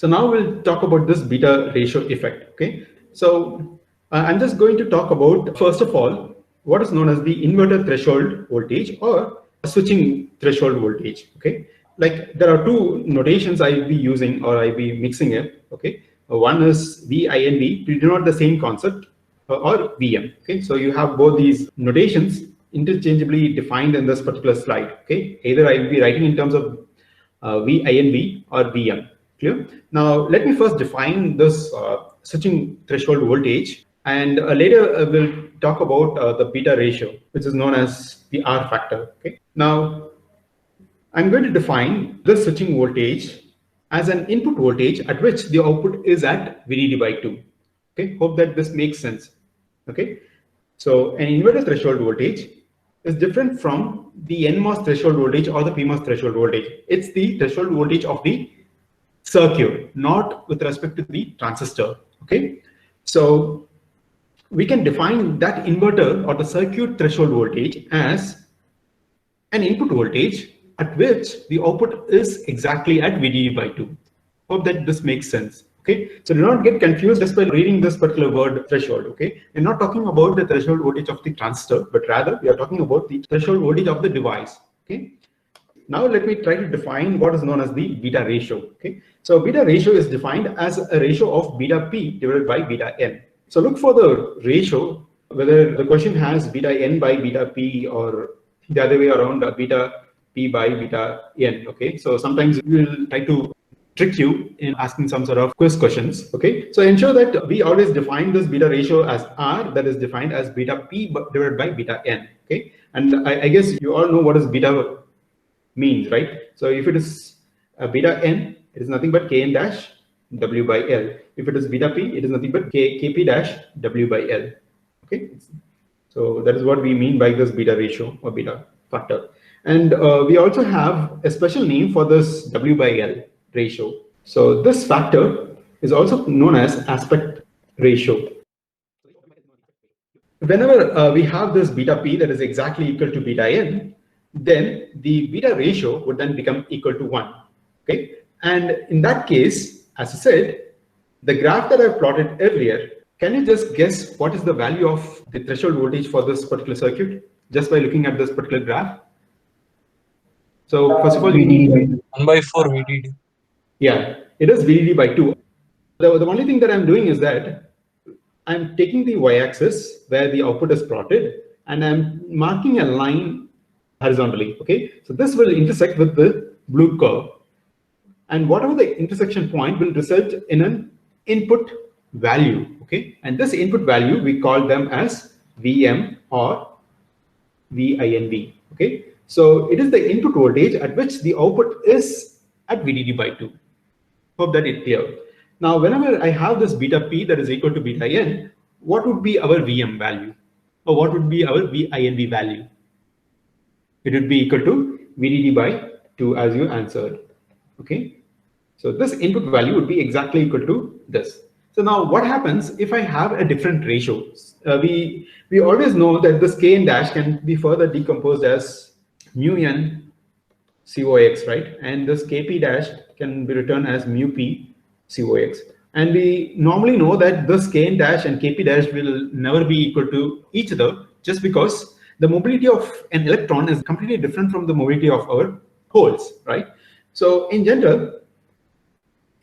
So now we'll talk about this beta ratio effect. Okay, so I'm just going to talk about, first of all, what is known as the inverter threshold voltage or switching threshold voltage. Okay, like there are two notations I'll be using or I'll be mixing it. Okay, one is VINV, we denote the same concept, or VM. Okay, so you have both these notations interchangeably defined in this particular slide. Okay, either I will be writing in terms of VINV or VM. Clear? Now let me first define this switching threshold voltage, and later we'll talk about the beta ratio, which is known as the R factor. Okay. Now I'm going to define this switching voltage as an input voltage at which the output is at VDD by 2. Okay, hope that this makes sense. Okay, so an inverter threshold voltage is different from the nMOS threshold voltage or the pMOS threshold voltage. It's the threshold voltage of the circuit, not with respect to the transistor. Okay, so we can define that inverter or the circuit threshold voltage as an input voltage at which the output is exactly at VDD by 2. Hope that this makes sense. Okay, so do not get confused just by reading this particular word threshold. Okay, we're not talking about the threshold voltage of the transistor, but rather we are talking about the threshold voltage of the device. Okay, now let me try to define what is known as the beta ratio. Okay, so beta ratio is defined as a ratio of beta P divided by beta N. So look for the ratio, whether the question has beta N by beta P or the other way around, beta P by beta N. Okay, so sometimes we will try to trick you in asking some sort of quiz questions. Okay, so ensure that we always define this beta ratio as R, that is defined as beta P divided by beta N. Okay, and I guess you all know what is beta means, right? So if it is beta N, it is nothing but Kn dash W by L. If it is beta P, it is nothing but Kp dash W by L. Okay, so that is what we mean by this beta ratio or beta factor. And we also have a special name for this W by L ratio. So this factor is also known as aspect ratio. Whenever we have this beta P that is exactly equal to beta N, then the beta ratio would then become equal to 1. Okay, and in that case, as I said, the graph that I plotted earlier, can you just guess what is the value of the threshold voltage for this particular circuit just by looking at this particular graph? So first of all, VDD 1 by 4 VDD. Yeah, it is VDD by 2. The only thing that I'm doing is that I'm taking the y-axis where the output is plotted and I'm marking a line horizontally. Okay, so this will intersect with the blue curve, and whatever the intersection point will result in an input value. Okay, and this input value we call them as VM or VINV. Okay, so it is the input voltage at which the output is at VDD by 2. Hope that it's clear. Now, whenever I have this beta P that is equal to beta N, what would be our VM value? Or what would be our VINV value? It would be equal to VDD by 2 as you answered. Okay, so this input value would be exactly equal to this. So now what happens if I have a different ratio? We always know that this Kn dash can be further decomposed as mu N COX, right? And this Kp dash can be written as mu P COX. And we normally know that this Kn dash and Kp dash will never be equal to each other, just because the mobility of an electron is completely different from the mobility of our holes, right? So in general,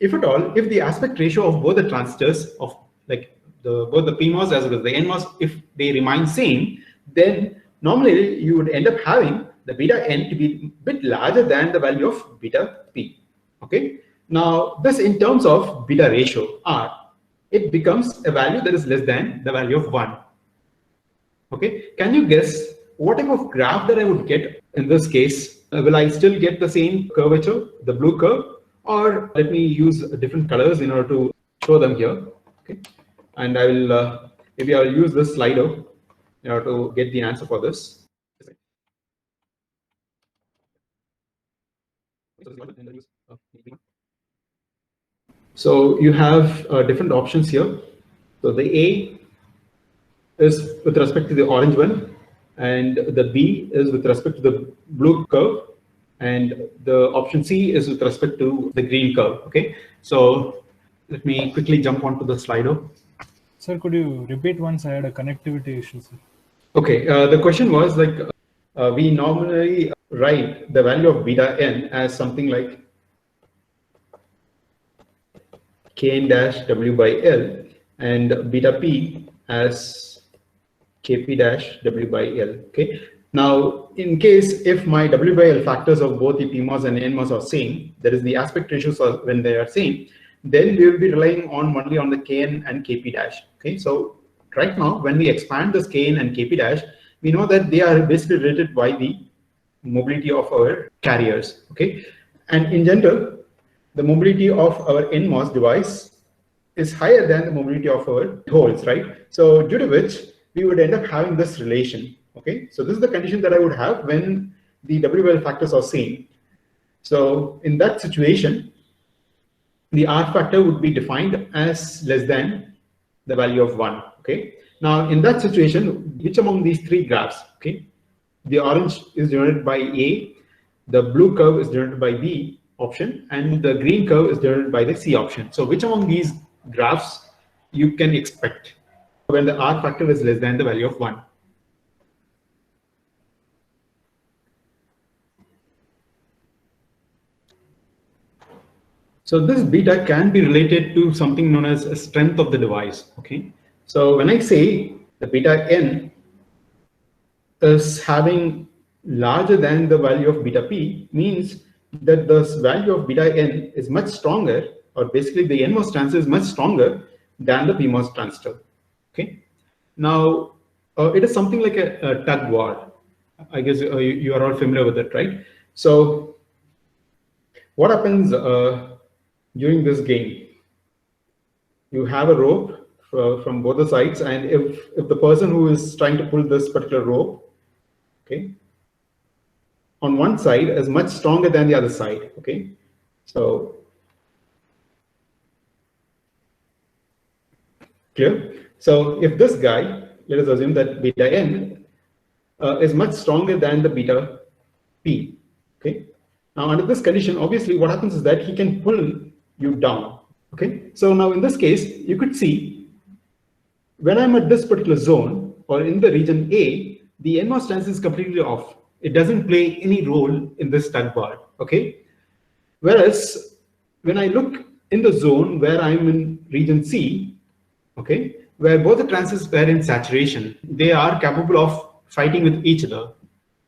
if at all, if the aspect ratio of both the transistors of like both the pMOS as well as the nMOS, if they remain same, then normally you would end up having the beta N to be a bit larger than the value of beta P. Okay. Now this in terms of beta ratio R, it becomes a value that is less than the value of 1. Okay. Can you guess what type of graph that I would get in this case? Will I still get the same curvature, the blue curve? Or let me use different colors in order to show them here. Okay, and I will maybe I'll use this slider in order to get the answer for this. So you have different options here. So the A is with respect to the orange one, and the B is with respect to the blue curve, and the option C is with respect to the green curve. Okay, so let me quickly jump onto the Slido. Sir, could you repeat once? I had a connectivity issue, sir. Okay, the question was like, we normally write the value of beta n as something like kn dash w by L and beta p as kp dash w by L. Okay. Now, in case if my w by L factors of both the pMOS and nMOS are same, that is the aspect ratios are when they are same, then we will be relying on only on the kn and kp dash. Okay. So right now, when we expand this kn and kp dash, we know that they are basically related by the mobility of our carriers. Okay. And in general, the mobility of our nMOS device is higher than the mobility of our holes, right? So due to which we would end up having this relation. Okay, so this is the condition that I would have when the WL factors are same. So in that situation, the R factor would be defined as less than the value of 1. Okay, now in that situation, which among these three graphs, okay, the orange is denoted by A, the blue curve is denoted by B option, and the green curve is denoted by the C option. So which among these graphs you can expect when the R factor is less than the value of 1? So this beta can be related to something known as a strength of the device. Okay, so when I say the beta n is having larger than the value of beta p, means that the value of beta n is much stronger, or basically the nMOS transistor is much stronger than the pMOS transistor. Okay, now it is something like a tug war. I guess you are all familiar with it, right? So what happens during this game? You have a rope from both the sides, and if the person who is trying to pull this particular rope, okay, on one side is much stronger than the other side. Okay, so clear? So if this guy, let us assume that beta n is much stronger than the beta p. Okay, now under this condition, obviously what happens is that he can pull you down. Okay, so now in this case, you could see when I'm at this particular zone or in the region A, the nMOS transistor is completely off. It doesn't play any role in this tug bar. Okay, whereas when I look in the zone where I'm in region C, okay, where both the transistors are in saturation, they are capable of fighting with each other.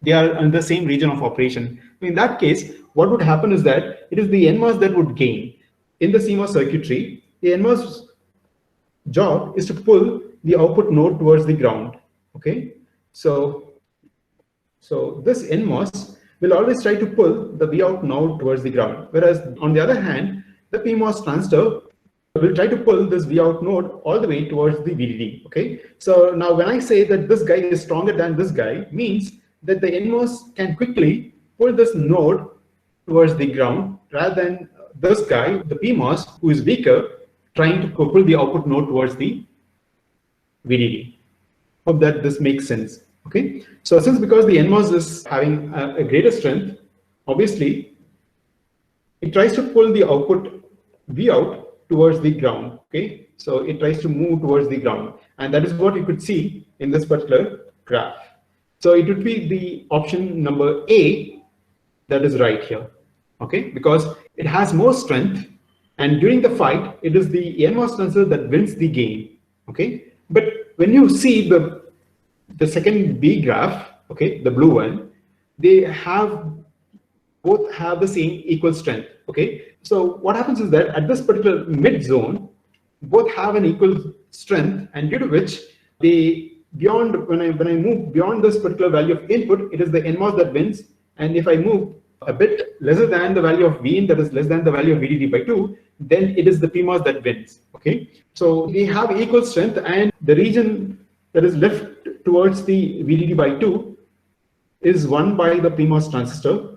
They are in the same region of operation. In that case, what would happen is that it is the nMOS that would gain. In the CMOS circuitry, the nMOS job is to pull the output node towards the ground. Okay, so this nMOS will always try to pull the Vout node towards the ground, whereas on the other hand, the pMOS transistor will try to pull this Vout node all the way towards the VDD. Okay, so now when I say that this guy is stronger than this guy, means that the nMOS can quickly pull this node towards the ground rather than this guy, the pMOS, who is weaker, trying to pull the output node towards the VDD. Hope that this makes sense. Okay, so since because the nMOS is having a greater strength, obviously it tries to pull the output Vout towards the ground. Okay, so it tries to move towards the ground, and that is what you could see in this particular graph. So it would be the option number A that is right here. Okay, because it has more strength, and during the fight, it is the nMOS transistor that wins the game. Okay, but when you see the second B graph, okay, the blue one, they both have the same equal strength. Okay, so what happens is that at this particular mid zone, both have an equal strength, and due to which they beyond when I move beyond this particular value of input, it is the nMOS that wins, and if I move a bit lesser than the value of Vin, that is less than the value of VDD by 2, then it is the pMOS that wins. Okay, so they have equal strength, and the region that is left towards the VDD by 2 is won by the pMOS transistor.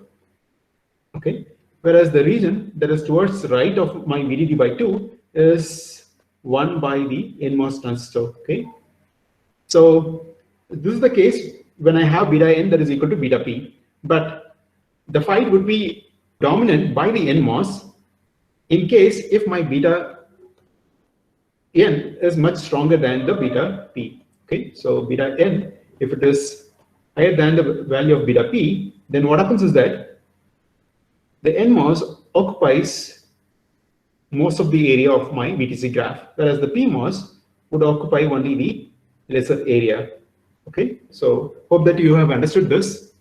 Okay, whereas the region that is towards the right of my VDD by 2 is won by the nMOS transistor. Okay, so this is the case when I have beta n that is equal to beta p. But the fight would be dominant by the nMOS in case if my beta n is much stronger than the beta p. Okay, so beta n, if it is higher than the value of beta p, then what happens is that the nMOS occupies most of the area of my VTC graph, whereas the pMOS would occupy only the lesser area. Okay, so hope that you have understood this.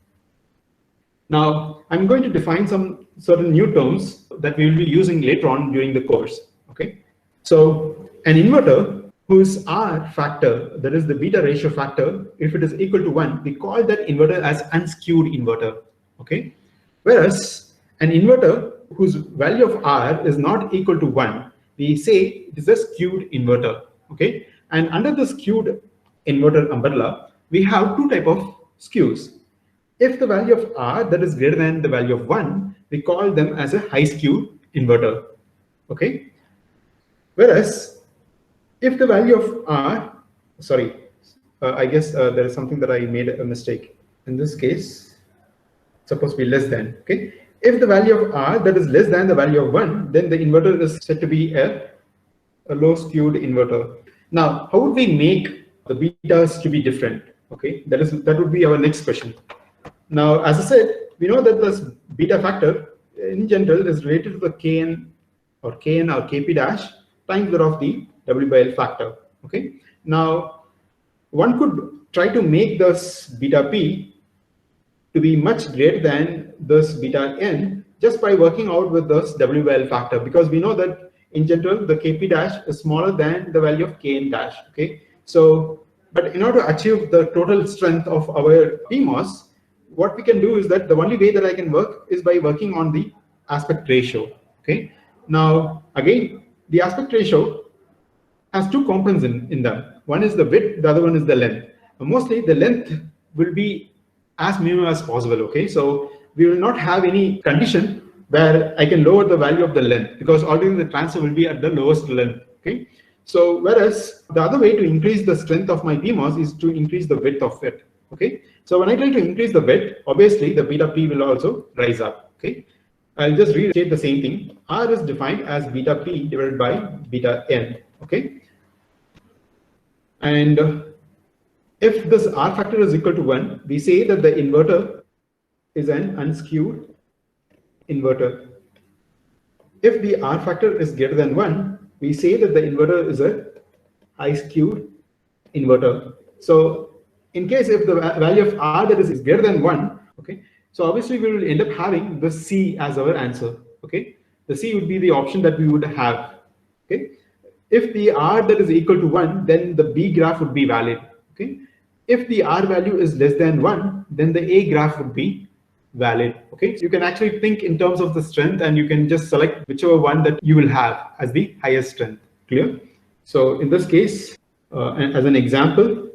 Now I'm going to define some certain new terms that we will be using later on during the course. Okay, so an inverter whose R factor, that is the beta ratio factor, if it is equal to 1, we call that inverter as unskewed inverter. Okay, whereas an inverter whose value of R is not equal to 1, we say it is a skewed inverter. Okay, and under the skewed inverter umbrella, we have two types of skews. If the value of R that is greater than the value of 1, we call them as a high skewed inverter. Okay, whereas if the value of R, sorry, I guess there is something that I made a mistake. In this case, it's supposed to be less than. Okay, if the value of R that is less than the value of 1, then the inverter is said to be a low skewed inverter. Now, how would we make the betas to be different? Okay, that would be our next question. Now, as I said, we know that this beta factor in general is related to the Kn or Kp dash times that of the W by L factor. Okay. Now, one could try to make this beta p to be much greater than this beta n just by working out with this W by L factor, because we know that in general the Kp dash is smaller than the value of Kn dash. Okay. So, but in order to achieve the total strength of our pMOS, what we can do is that the only way that I can work is by working on the aspect ratio. Okay. Now, again, the aspect ratio has two components in them. One is the width, the other one is the length. Mostly the length will be as minimum as possible. Okay. So we will not have any condition where I can lower the value of the length, because already the transistor will be at the lowest length. Okay. So whereas the other way to increase the strength of my pMOS is to increase the width of it. Okay. So when I try to increase the width, obviously the beta p will also rise up. Okay. I'll just restate the same thing. R is defined as beta p divided by beta n. Okay. And if this R factor is equal to 1, we say that the inverter is an unskewed inverter. If the R factor is greater than 1, we say that the inverter is a high skewed inverter. So in case if the value of R that is greater than 1, okay, so obviously we will end up having the C as our answer. Okay, the C would be the option that we would have. Okay, if the R that is equal to 1, then the B graph would be valid. Okay, if the R value is less than 1, then the A graph would be valid. Okay, so you can actually think in terms of the strength, and you can just select whichever one that you will have as the highest strength. Clear? So in this case, as an example,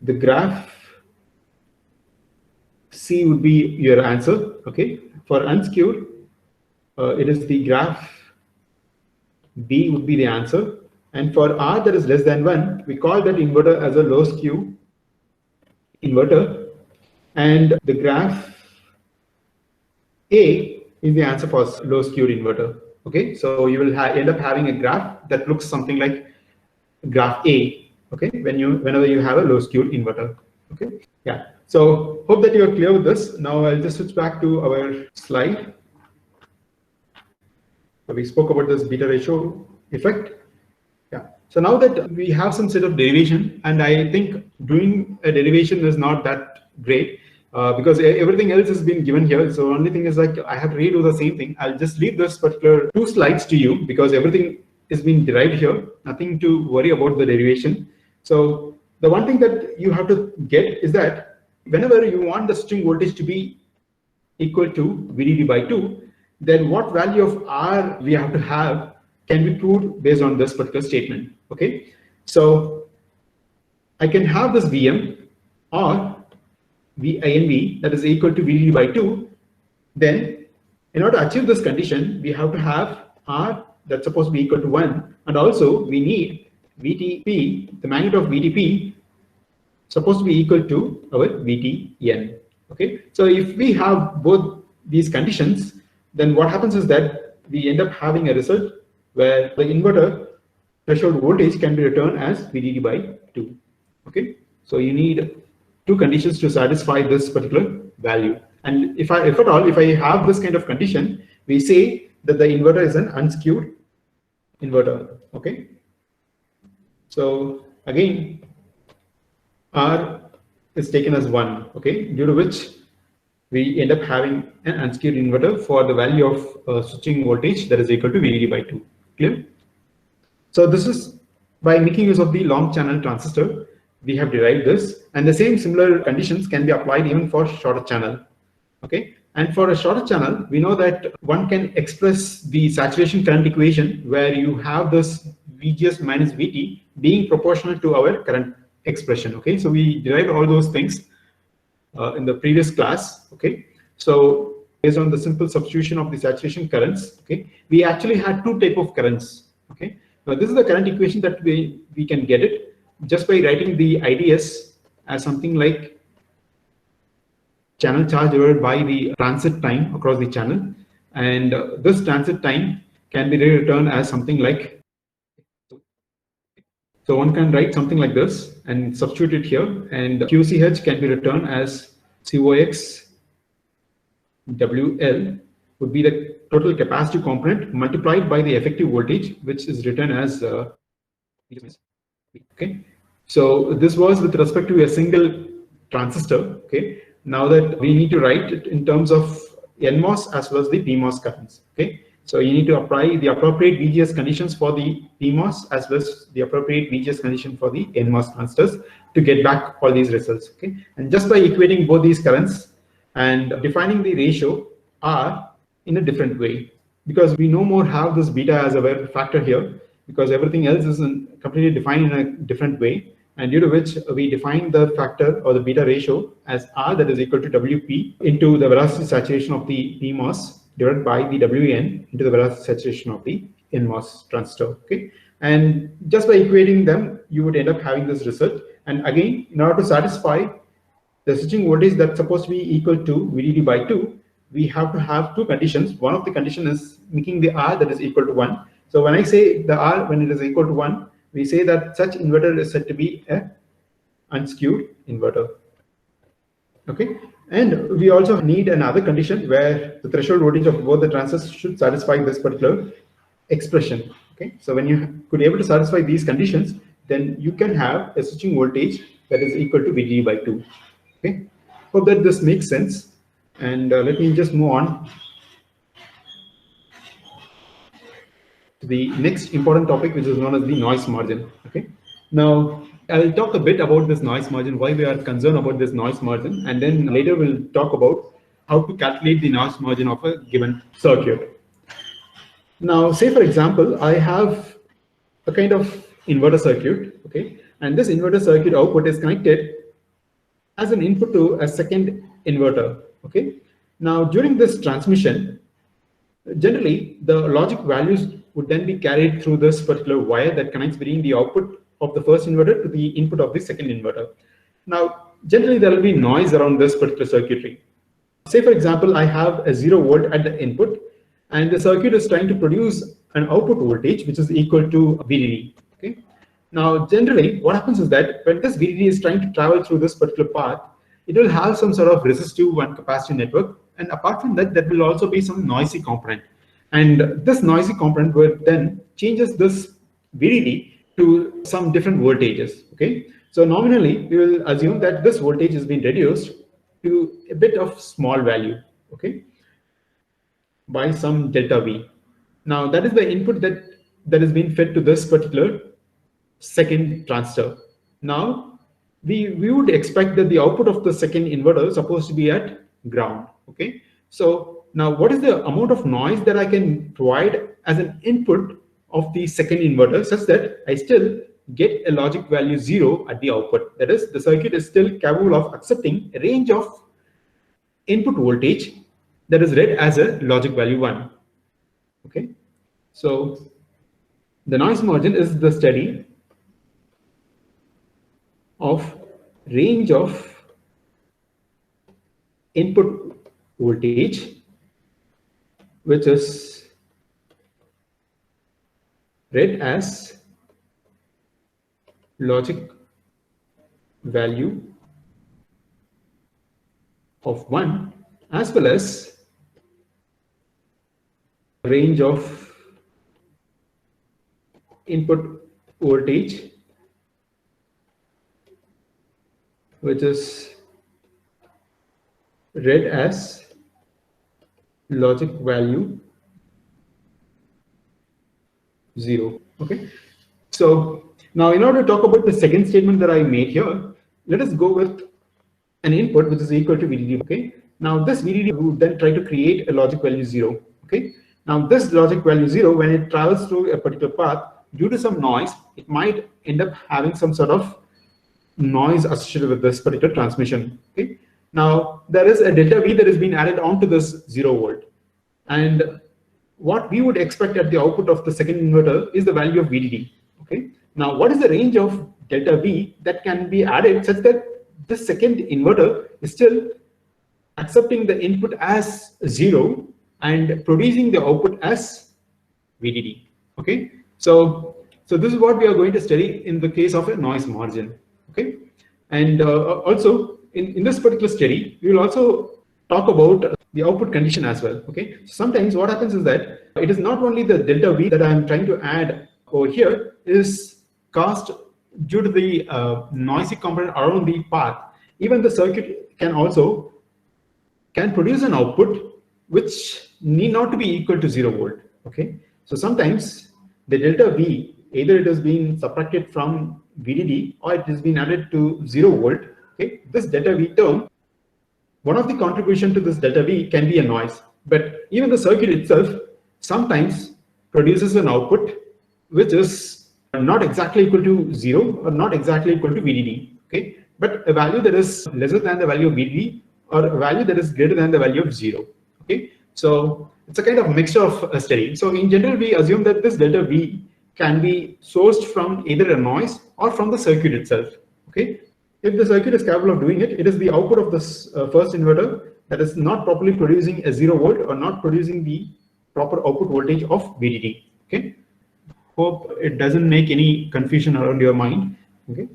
the graph C would be your answer. Okay, for unskewed, it is the graph B would be the answer, and for R that is less than 1, we call that inverter as a low skew inverter, and the graph A is the answer for low skewed inverter. Okay, so you will end up having a graph that looks something like graph A. Okay, whenever you have a low skewed inverter. Okay, yeah. So hope that you are clear with this. Now I'll just switch back to our slide. So we spoke about this beta ratio effect. Yeah. So now that we have some set of derivation, and I think doing a derivation is not that great because everything else has been given here. So only thing is like I have to redo the same thing. I'll just leave this particular 2 slides to you because everything is being derived here. Nothing to worry about the derivation. So the one thing that you have to get is that whenever you want the switching voltage to be equal to VDD by 2, then what value of R we have to have can be proved based on this particular statement. Okay, so I can have this Vm or VINV that is equal to VDD by 2. Then in order to achieve this condition, we have to have R that's supposed to be equal to 1, and also we need VTP, the magnitude of VTP supposed to be equal to our VTN. Okay, so if we have both these conditions, then what happens is that we end up having a result where the inverter threshold voltage can be returned as VDD by 2. Okay, so you need two conditions to satisfy this particular value. And if I have this kind of condition, we say that the inverter is an unskewed inverter. Okay, so again, R is taken as 1. Okay, due to which we end up having an unskewed inverter for the value of switching voltage that is equal to VDD by 2. Clear? So this is by making use of the long channel transistor, we have derived this, and the same similar conditions can be applied even for shorter channel. Okay, and for a shorter channel, we know that one can express the saturation current equation where you have this VGS minus VT being proportional to our current expression. Okay, so we derived all those things in the previous class. Okay, so based on the simple substitution of the saturation currents, okay, we actually had two type of currents. Okay, now this is the current equation that we can get it just by writing the IDS as something like channel charge divided by the transit time across the channel, and this transit time can be returned as something like, so one can write something like this and substitute it here, and QCH can be returned as COX WL would be the total capacitive component multiplied by the effective voltage, which is written as okay. So this was with respect to a single transistor. Okay, now that we need to write it in terms of nMOS as well as the pMOS currents. Okay, so you need to apply the appropriate VGS conditions for the pMOS as well as the appropriate VGS condition for the nMOS transistors to get back all these results. Okay, and just by equating both these currents and defining the ratio R in a different way, because we no more have this beta as a factor here, because everything else is completely defined in a different way, and due to which we define the factor or the beta ratio as R, that is equal to WP into the velocity saturation of the pMOS divided by the WN into the velocity saturation of the nMOS transistor. Okay, and just by equating them, you would end up having this result. And again, in order to satisfy the switching voltage that's supposed to be equal to VDD by 2, we have to have two conditions. One of the condition is making the R that is equal to 1. So when I say the R when it is equal to 1, we say that such inverter is said to be a unskewed inverter. Okay, and we also need another condition where the threshold voltage of both the transistors should satisfy this particular expression. Okay, so when you could able to satisfy these conditions, then you can have a switching voltage that is equal to VDD by 2. Okay, hope that this makes sense, and let me just move on to the next important topic, which is known as the noise margin. Okay, now I'll talk a bit about this noise margin, why we are concerned about this noise margin, and then later we'll talk about how to calculate the noise margin of a given circuit. Now, say for example, I have a kind of inverter circuit, okay, and this inverter circuit output is connected as an input to a second inverter. Okay, now during this transmission, generally the logic values would then be carried through this particular wire that connects between the output of the first inverter to the input of the second inverter. Now, generally there will be noise around this particular circuitry. Say for example, I have a 0 volt at the input, and the circuit is trying to produce an output voltage which is equal to VDD. Okay, now generally what happens is that when this VDD is trying to travel through this particular path, it will have some sort of resistive and capacitive network, and apart from that, there will also be some noisy component, and this noisy component will then changes this VDD to some different voltages. Okay, so nominally we will assume that this voltage has been reduced to a bit of small value, okay, by some delta V. Now that is the input that is being fed to this particular second transistor. Now we would expect that the output of the second inverter is supposed to be at ground. Okay, so now what is the amount of noise that I can provide as an input of the second inverter such that I still get a logic value 0 at the output? That is, the circuit is still capable of accepting a range of input voltage that is read as a logic value 1. Okay, so the noise margin is the study of range of input voltage which is read as logic value of 1, as well as range of input voltage, which is read as logic value 0. Okay, so now in order to talk about the second statement that I made here, let us go with an input which is equal to VDD. Okay, now this VDD would then try to create a logic value 0. Okay, now this logic value 0, when it travels through a particular path, due to some noise, it might end up having some sort of noise associated with this particular transmission. Okay, now there is a delta V that has been added onto this 0 volt, and what we would expect at the output of the second inverter is the value of VDD. Okay, now what is the range of delta V that can be added such that the second inverter is still accepting the input as 0 and producing the output as VDD. Okay, so this is what we are going to study in the case of a noise margin. Okay, and also in this particular study, we will also talk about the output condition as well. Okay, sometimes what happens is that it is not only the delta V that I am trying to add over here is caused due to the noisy component around the path. Even the circuit can produce an output which need not to be equal to 0 volt. Okay, so sometimes the delta V, either it is being subtracted from VDD or it is being added to 0 volt. Okay, this delta V term, one of the contribution to this delta V can be a noise, but even the circuit itself sometimes produces an output which is not exactly equal to 0 or not exactly equal to VDD. Okay, but a value that is lesser than the value of VDD or a value that is greater than the value of 0. Okay, so it's a kind of mixture of a study. So in general, we assume that this delta V can be sourced from either a noise or from the circuit itself. Okay, if the circuit is capable of doing it, it is the output of this first inverter that is not properly producing a 0 volt or not producing the proper output voltage of VDD. Okay, hope it doesn't make any confusion around your mind. Okay,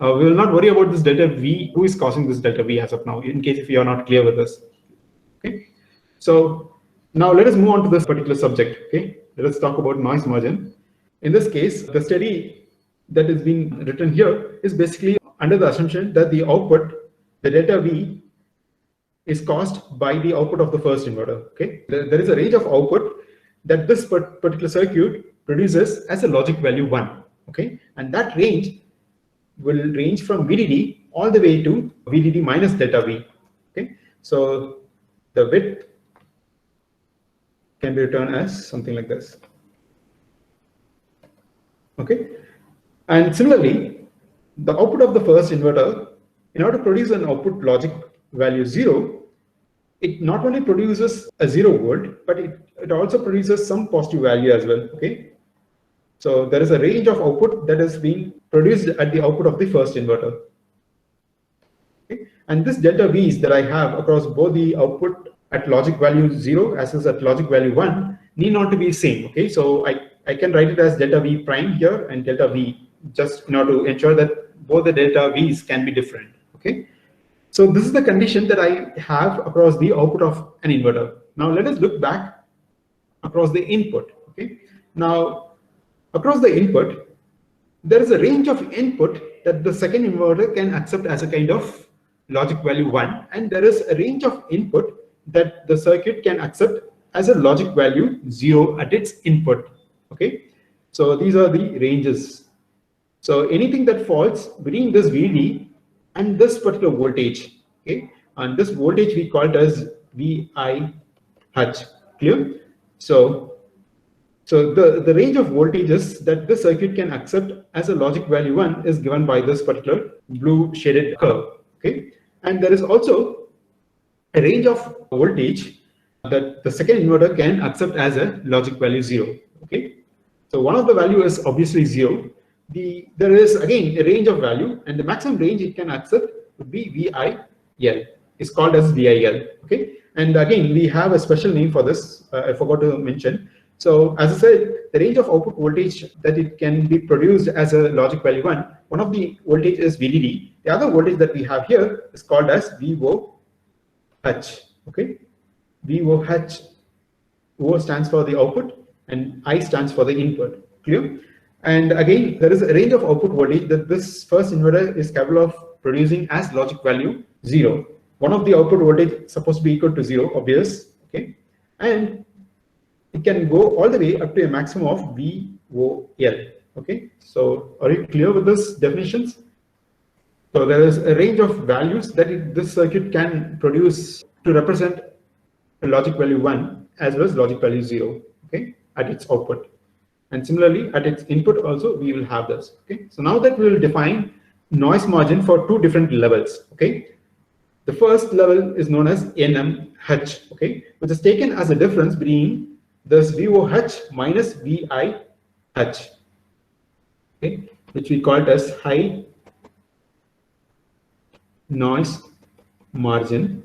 we will not worry about this delta V, who is causing this delta V as of now, in case if you are not clear with this. Okay, so now let us move on to this particular subject. Okay, let us talk about noise margin. In this case, the study that is being written here is basically under the assumption that the output, the delta V, is caused by the output of the first inverter. Okay, there is a range of output that this particular circuit produces as a logic value 1. Okay, and that range will range from VDD all the way to VDD minus delta V. Okay, so the width can be written as something like this. Okay, and similarly, the output of the first inverter, in order to produce an output logic value 0, it not only produces a 0 volt, but it also produces some positive value as well. Okay, so there is a range of output that is being produced at the output of the first inverter. Okay, and this delta V's that I have across both the output at logic value 0 as well as at logic value 1 need not to be same. Okay, so I can write it as delta V prime here and delta V, just in order to ensure that both the delta V's can be different. Okay, so this is the condition that I have across the output of an inverter. Now let us look back across the input. Okay, now across the input, there is a range of input that the second inverter can accept as a kind of logic value 1, and there is a range of input that the circuit can accept as a logic value 0 at its input. Okay, so these are the ranges. So anything that falls between this VD and this particular voltage, okay, and this voltage we call it as VIH. Clear? So the range of voltages that this circuit can accept as a logic value 1 is given by this particular blue shaded curve. Okay, and there is also a range of voltage that the second inverter can accept as a logic value 0. Okay, so one of the value is obviously 0. There is again a range of value, and the maximum range it can accept would be VIL. It's called as VIL. Okay, And again, we have a special name for this. I forgot to mention. So as I said, the range of output voltage that it can be produced as a logic value one of the voltage is VDD. The other voltage that we have here is called as VOH. Okay, VOH. O stands for the output and I stands for the input. Clear? And again, there is a range of output voltage that this first inverter is capable of producing as logic value 0. One of the output voltage is supposed to be equal to 0, obvious. Okay, and it can go all the way up to a maximum of VOL. Okay, so are you clear with this definitions? So there is a range of values that this circuit can produce to represent logic value 1 as well as logic value 0, okay, at its output. And similarly, at its input also, we will have this. Okay, so now that we will define noise margin for two different levels. Okay, the first level is known as nMH, okay, which is taken as a difference between this VOH minus VIH, okay, which we call it as high noise margin,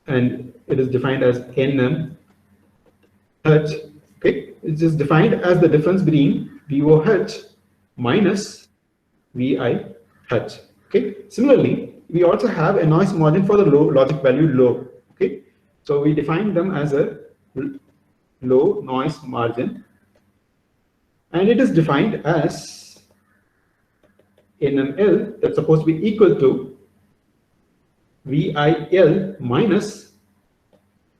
and it is defined as nMH. Okay, it is defined as the difference between VOH minus VIH. Okay, similarly, we also have a noise margin for the logic value low. Okay, so we define them as a low noise margin, and it is defined as nML that's supposed to be equal to VIL minus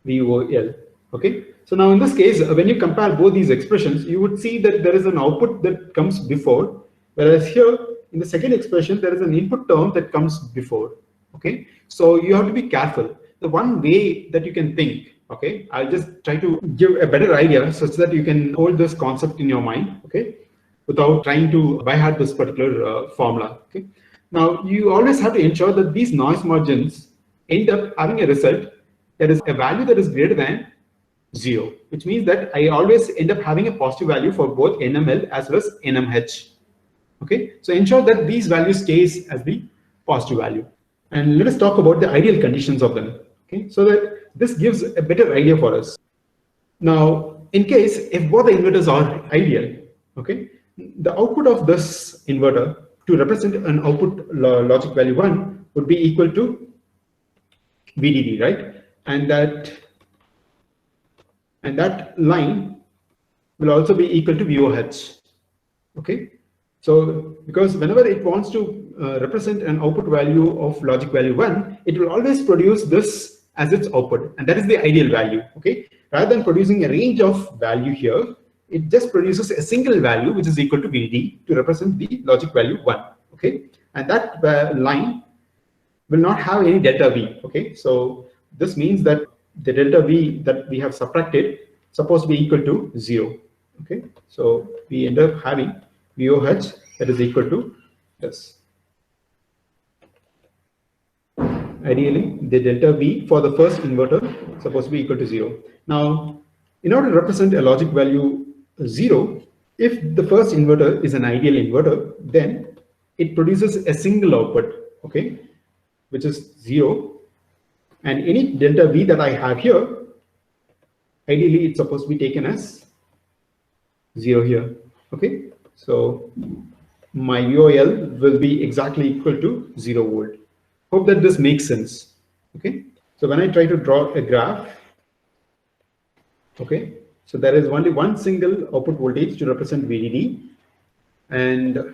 VOL. Okay, so now in this case, when you compare both these expressions, you would see that there is an output that comes before, whereas here in the second expression there is an input term that comes before. Okay, so you have to be careful. The one way that you can think, okay, I'll just try to give a better idea such that you can hold this concept in your mind, okay, without trying to by heart this particular formula. Okay, now you always have to ensure that these noise margins end up having a result that is a value that is greater than 0, which means that I always end up having a positive value for both nML as well as nMH. Okay, so ensure that these values stays as the positive value. And let us talk about the ideal conditions of them. Okay, so that this gives a better idea for us. Now, in case if both the inverters are ideal, okay, the output of this inverter to represent an output logic value 1 would be equal to VDD, right? And that line will also be equal to VOH. Okay, so because whenever it wants to represent an output value of logic value 1, it will always produce this as its output, and that is the ideal value. Okay, rather than producing a range of value here, it just produces a single value which is equal to VDD to represent the logic value 1. Okay, and that line will not have any delta V. Okay, so this means that the delta V that we have subtracted supposed to be equal to 0. Okay, so we end up having VOH that is equal to this. Ideally, the delta V for the first inverter is supposed to be equal to 0. Now, in order to represent a logic value 0, if the first inverter is an ideal inverter, then it produces a single output, okay, which is 0. And any delta V that I have here, ideally it's supposed to be taken as 0 here. Okay, so my VOL will be exactly equal to 0 volt. Hope that this makes sense. Okay, so when I try to draw a graph, okay, so there is only one single output voltage to represent VDD, and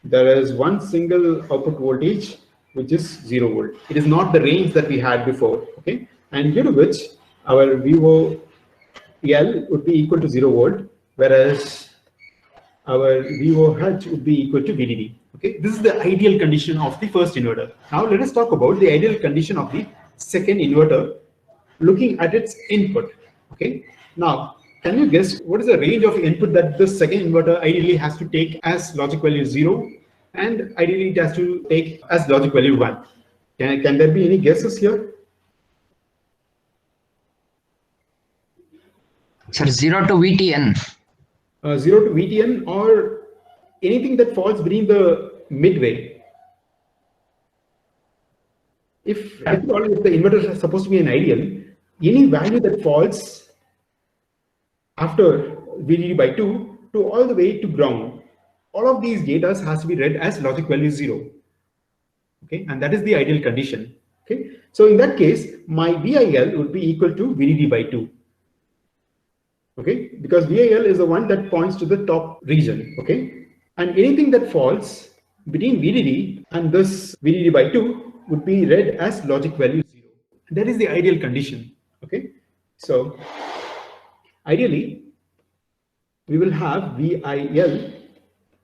there is one single output voltage which is 0 volt. It is not the range that we had before. Okay, and due to which our VOL would be equal to 0 volt, whereas our VOH would be equal to VDD. Okay, this is the ideal condition of the first inverter. Now let us talk about the ideal condition of the second inverter, looking at its input. Okay, now can you guess what is the range of input that the second inverter ideally has to take as logic value 0, and ideally it has to take as logic value 1? Can there be any guesses here? Sir, 0 to VTN. 0 to VTN, or anything that falls between the midway. If the inverter is supposed to be an ideal, any value that falls after VDD by 2 to all the way to ground, all of these data has to be read as logic value 0. Okay, and that is the ideal condition. Okay, so in that case, my VIL would be equal to VDD by 2. Okay, because VIL is the one that points to the top region. Okay, and anything that falls between VDD and this VDD by 2 would be read as logic value 0. That is the ideal condition. Okay, so ideally, we will have VIL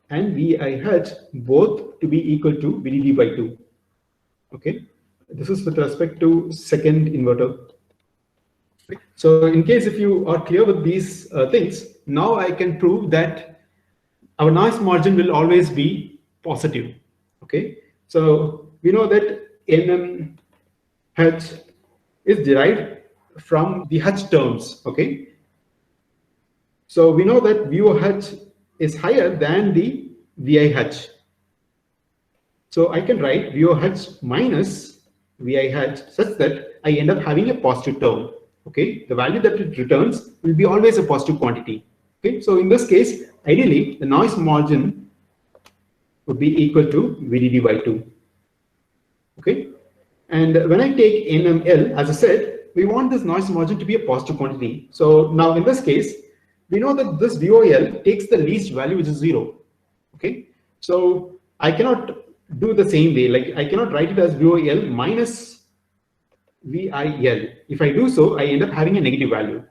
and VIH both to be equal to VDD by 2. Okay, this is with respect to second inverter. So in case if you are clear with these things, now I can prove that our noise margin will always be positive. Okay, so we know that nMH is derived from the H terms. Okay, so we know that VOH is higher than the VIH. So I can write VOH minus VIH such that I end up having a positive term. Okay, the value that it returns will be always a positive quantity. Okay, so in this case, ideally, the noise margin would be equal to VDD by 2. Okay, and when I take nML, as I said, we want this noise margin to be a positive quantity. So now in this case, we know that this VOL takes the least value, which is 0. Okay, so I cannot do the same way. Like I cannot write it as VOL minus VIL. If I do so, I end up having a negative value.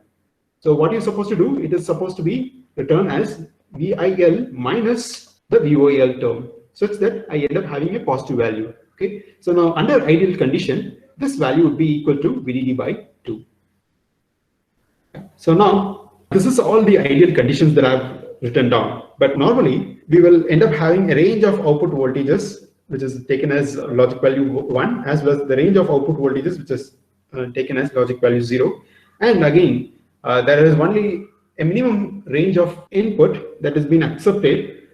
So what you're supposed to do, it is supposed to be returned as VIL minus the VOL term, such that I end up having a positive value. Okay, so now under ideal condition, this value would be equal to VDD by 2. So now this is all the ideal conditions that I've written down. But normally we will end up having a range of output voltages which is taken as logic value 1, as well as the range of output voltages which is taken as logic value 0. And again, there is only a minimum range of input that has been accepted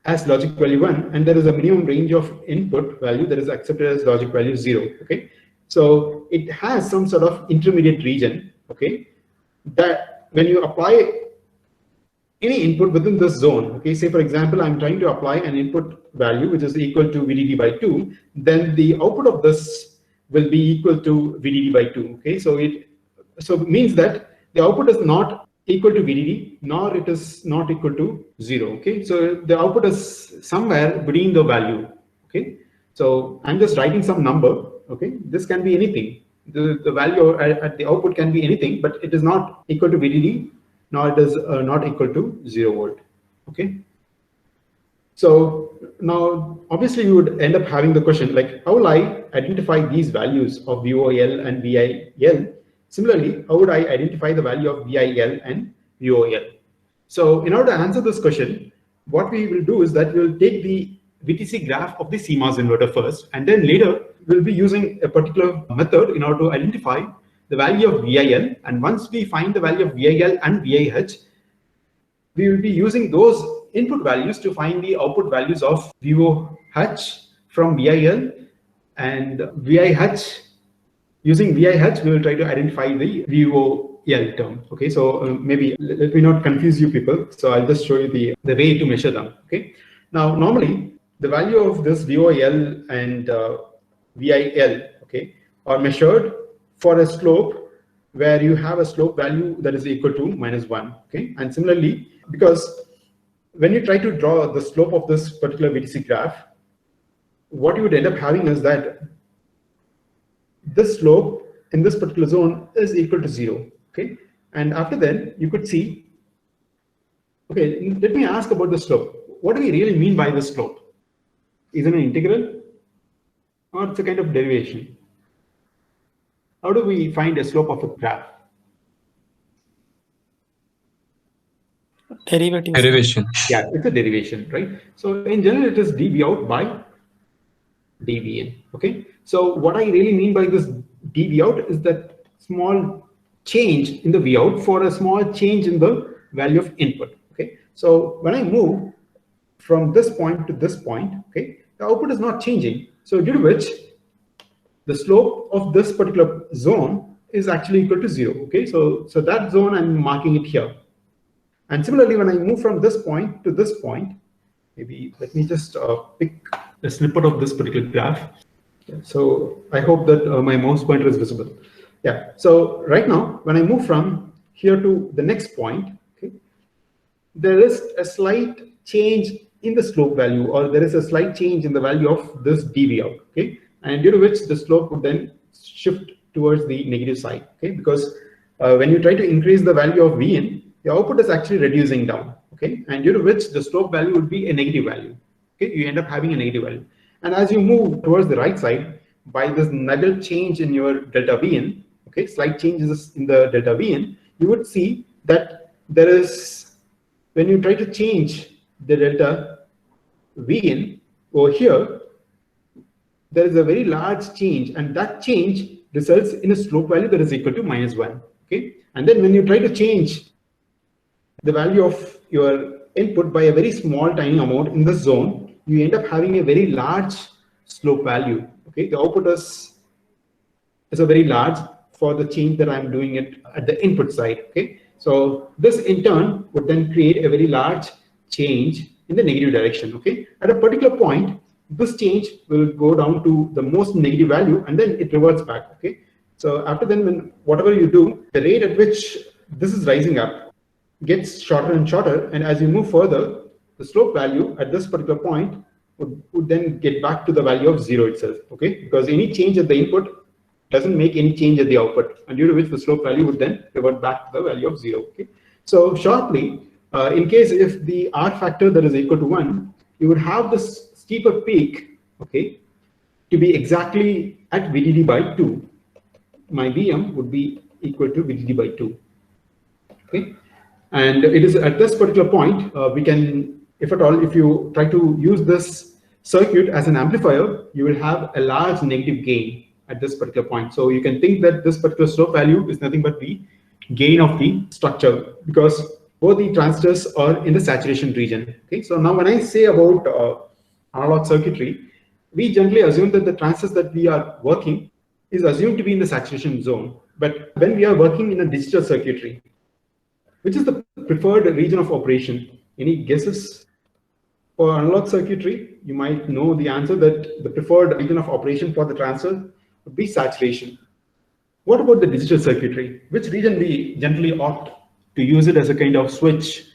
as logic value 1, and there is a minimum range of input value that is accepted as logic value 0. Okay, so it has some sort of intermediate region. Okay, that when you apply any input within this zone, okay, say for example, I'm trying to apply an input value which is equal to VDD by 2, then the output of this will be equal to VDD by 2. Okay, so it means that the output is not equal to VDD, nor it is not equal to 0. Okay, so the output is somewhere between the value. Okay, so I'm just writing some number. Okay, this can be anything. The value at the output can be anything, but it is not equal to VDD, nor it is not equal to 0 volt. Okay, so now obviously you would end up having the question like, how will I identify these values of VOL and VIL? Similarly, how would I identify the value of VIL and VOL? So in order to answer this question, what we will do is that we will take the VTC graph of the CMOS inverter first, and then later we'll be using a particular method in order to identify the value of VIL. And once we find the value of VIL and VIH, we will be using those input values to find the output values of VOH from VIL and VIH. Using VIH, we will try to identify the VOL term. Okay, so maybe let me not confuse you people. So I'll just show you the way to measure them. Okay, now normally the value of this VOL and VIL, okay, are measured for a slope where you have a slope value that is equal to -1. Okay, and similarly, because when you try to draw the slope of this particular VTC graph, what you would end up having is that this slope in this particular zone is equal to 0. Okay, and after then you could see, okay, let me ask about the slope. What do we really mean by the slope? Is it an integral or it's a kind of derivation? How do we find a slope of a graph? Derivation. Yeah, it's a derivation, right? So in general, it is dV out by dV in. Okay, so what I really mean by this dV out is that small change in the V out for a small change in the value of input. Okay, so when I move from this point to this point, okay, the output is not changing. So due to which the slope of this particular zone is actually equal to 0. Okay, so that zone I'm marking it here. And similarly, when I move from this point to this point, maybe let me just pick a snippet of this particular graph. Yeah, so I hope that my mouse pointer is visible. Yeah, so right now, when I move from here to the next point, okay, there is a slight change in the slope value, or there is a slight change in the value of this dV out, okay, and due to which the slope would then shift towards the negative side, okay, because when you try to increase the value of Vn, the output is actually reducing down, okay, and due to which the slope value would be a negative value, okay, you end up having a negative value. And as you move towards the right side, by this nugget change in your delta Vn, okay, slight changes in the delta Vn, you would see that there is, when you try to change the delta Vn over here, there is a very large change, and that change results in a slope value that is equal to -1. Okay, and then when you try to change the value of your input by a very small tiny amount in this zone, you end up having a very large slope value. Okay, the output is a very large for the change that I'm doing it at the input side. Okay, so this in turn would then create a very large change in the negative direction. Okay, at a particular point, this change will go down to the most negative value, and then it reverts back. Okay, so after then, when whatever you do, the rate at which this is rising up gets shorter and shorter, and as you move further, the slope value at this particular point would then get back to the value of 0 itself. Okay, because any change at the input doesn't make any change at the output, and due to which the slope value would then revert back to the value of 0. Okay, so shortly, in case if the R factor that is equal to 1, you would have this steeper peak, okay, to be exactly at VDD by 2. My Vm would be equal to VDD by 2. Okay, and it is at this particular point we can, if at all, if you try to use this circuit as an amplifier, you will have a large negative gain at this particular point. So you can think that this particular slope value is nothing but the gain of the structure, because both the transistors are in the saturation region. Okay, so now when I say about analog circuitry, we generally assume that the transistors that we are working is assumed to be in the saturation zone. But when we are working in a digital circuitry, which is the preferred region of operation? Any guesses? For analog circuitry, you might know the answer that the preferred region of operation for the transistor would be saturation. What about the digital circuitry? Which region we generally opt to use it as a kind of switch?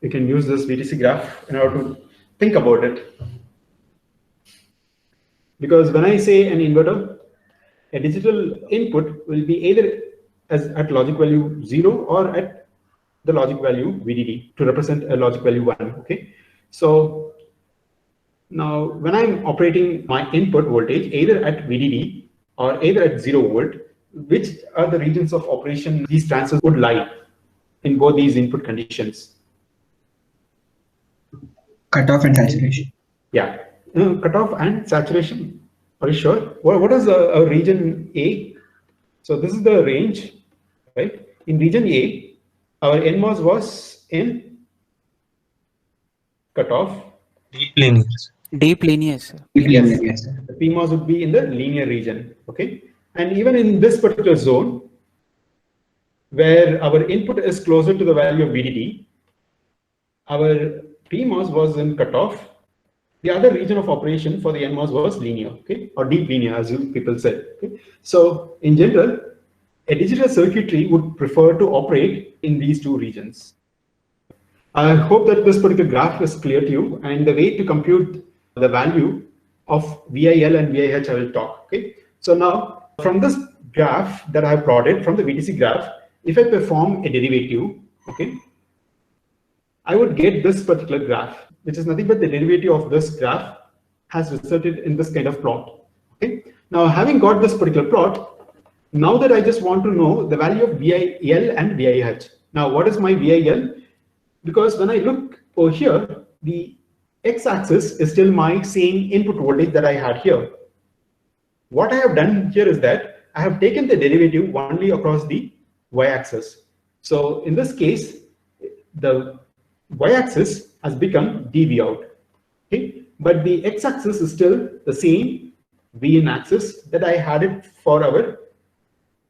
We can use this VTC graph in order to think about it. Because when I say an inverter, a digital input will be either as at logic value 0 or at the logic value VDD to represent a logic value 1. Okay, so now when I'm operating my input voltage either at VDD or either at 0 volt, which are the regions of operation these transistors would lie in both these input conditions? Cutoff and saturation. Yeah, cutoff and saturation. Are you sure? What is a region A? So this is the range, right? In region A, our nMOS was in cutoff. Deep linear. Deep linear, sir. Yes. Yes, sir. The pMOS would be in the linear region. Okay, and even in this particular zone, where our input is closer to the value of VDD, our pMOS was in cutoff. The other region of operation for the nMOS was linear, okay, or deep linear, as people said. Okay, so in general, a digital circuitry would prefer to operate in these two regions. I hope that this particular graph is clear to you, and the way to compute the value of VIL and VIH I will talk. Okay, so now from this graph that I have plotted from the VTC graph, if I perform a derivative, okay, I would get this particular graph, which is nothing but the derivative of this graph has resulted in this kind of plot. Okay, now having got this particular plot, now that I just want to know the value of VIL and VIH. Now, what is my VIL? Because when I look over here, the x-axis is still my same input voltage that I had here. What I have done here is that I have taken the derivative only across the y-axis. So in this case, the y-axis has become dV out. Okay, but the x-axis is still the same V in axis that I had it for our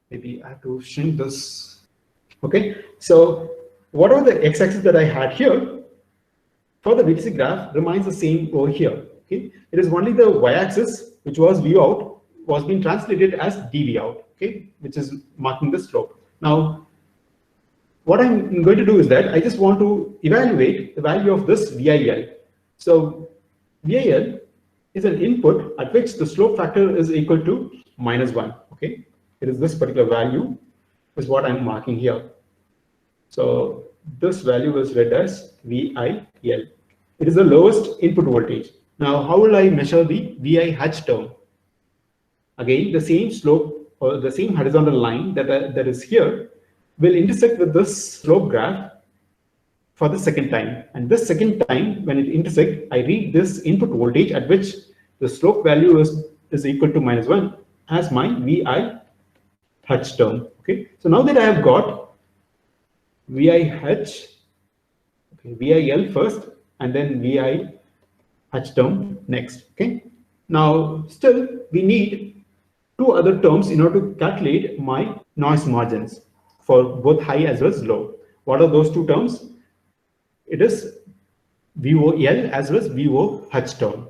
maybe I have to shrink this. Okay, so whatever the x-axis that I had here for the VTC graph remains the same over here. Okay, it is only the y-axis, which was v out, was being translated as dv out. Okay, which is marking the slope. Now, what I'm going to do is that I just want to evaluate the value of this VIL. So VIL is an input at which the slope factor is equal to -1. Okay, it is this particular value is what I'm marking here. So this value is read as VIL. It is the lowest input voltage. Now, how will I measure the VIH term? Again, the same slope or the same horizontal line that is here will intersect with this slope graph for the second time. And this second time, when it intersects, I read this input voltage at which the slope value is equal to -1 as my VIH term. Okay, so now that I have got VIH, okay, VIL first, and then VIH term next. Okay, now still we need two other terms in order to calculate my noise margins for both high as well as low. What are those two terms? It is VOL as well as VOH term.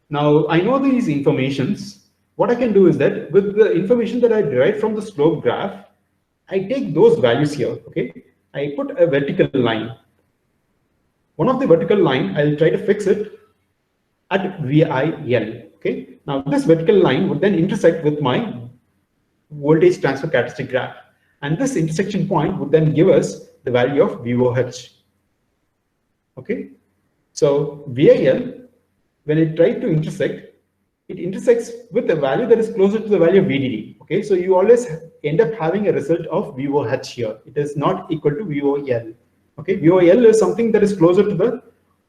Now, I know these informations. What I can do is that with the information that I derive from the slope graph, I take those values here. Okay, I put a vertical line. One of the vertical line, I'll try to fix it at VIL. Okay, now this vertical line would then intersect with my voltage transfer characteristic graph. And this intersection point would then give us the value of VOH. Okay, so VIL, when it tries to intersect, it intersects with a value that is closer to the value of VDD. Okay, so you always end up having a result of VOH here. It is not equal to VOL. Okay, VOL is something that is closer to the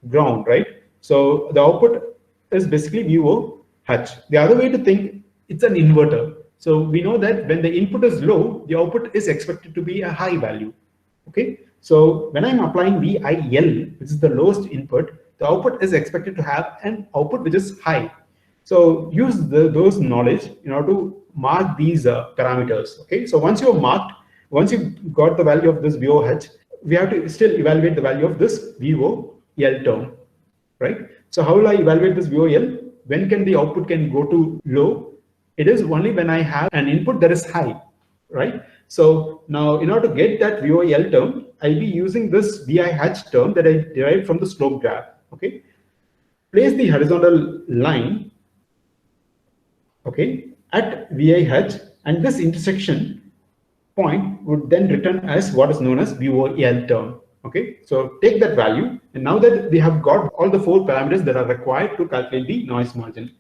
ground, right? So the output is basically VOH. The other way to think, it's an inverter. So we know that when the input is low, the output is expected to be a high value. Okay, so when I'm applying VIL, which is the lowest input, the output is expected to have an output which is high. So use those knowledge in order to mark these parameters. Okay, so once you've got the value of this VOH, we have to still evaluate the value of this VOL term, right? So how will I evaluate this VOL? When can the output can go to low? It is only when I have an input that is high, right? So now in order to get that VOL term, I'll be using this VIH term that I derived from the slope graph. Okay, place the horizontal line, okay, at VIH, and this intersection point would then return as what is known as VOL term. Okay, so take that value, and now that we have got all the four parameters that are required to calculate the noise margin,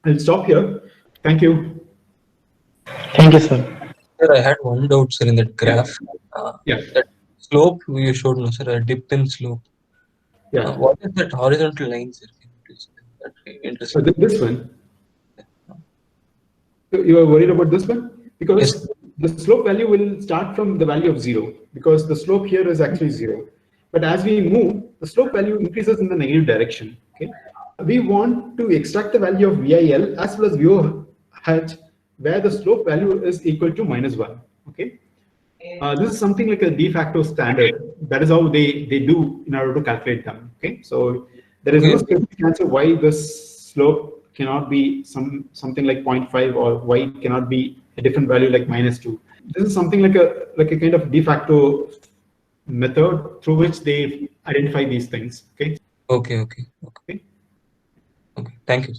I'll stop here. Thank you. Thank you, sir. Sir, I had one doubt, sir, in that graph. That slope you showed, no, sir, a dip in slope. Yeah. What is that horizontal line, sir? That interesting. This one. You are worried about this one? Because Yes. the slope value will start from the value of 0, because the slope here is actually 0. But as we move, the slope value increases in the negative direction. Okay, we want to extract the value of VIL as well as VOH, where the slope value is equal to -1. Okay, this is something like a de facto standard. That is how they do in order to calculate them. Okay, so there is no specific answer why this slope cannot be something like 0.5 or why it cannot be a different value like -2. This is something like a kind of de facto method through which they identify these things. Okay. Okay. Thank you.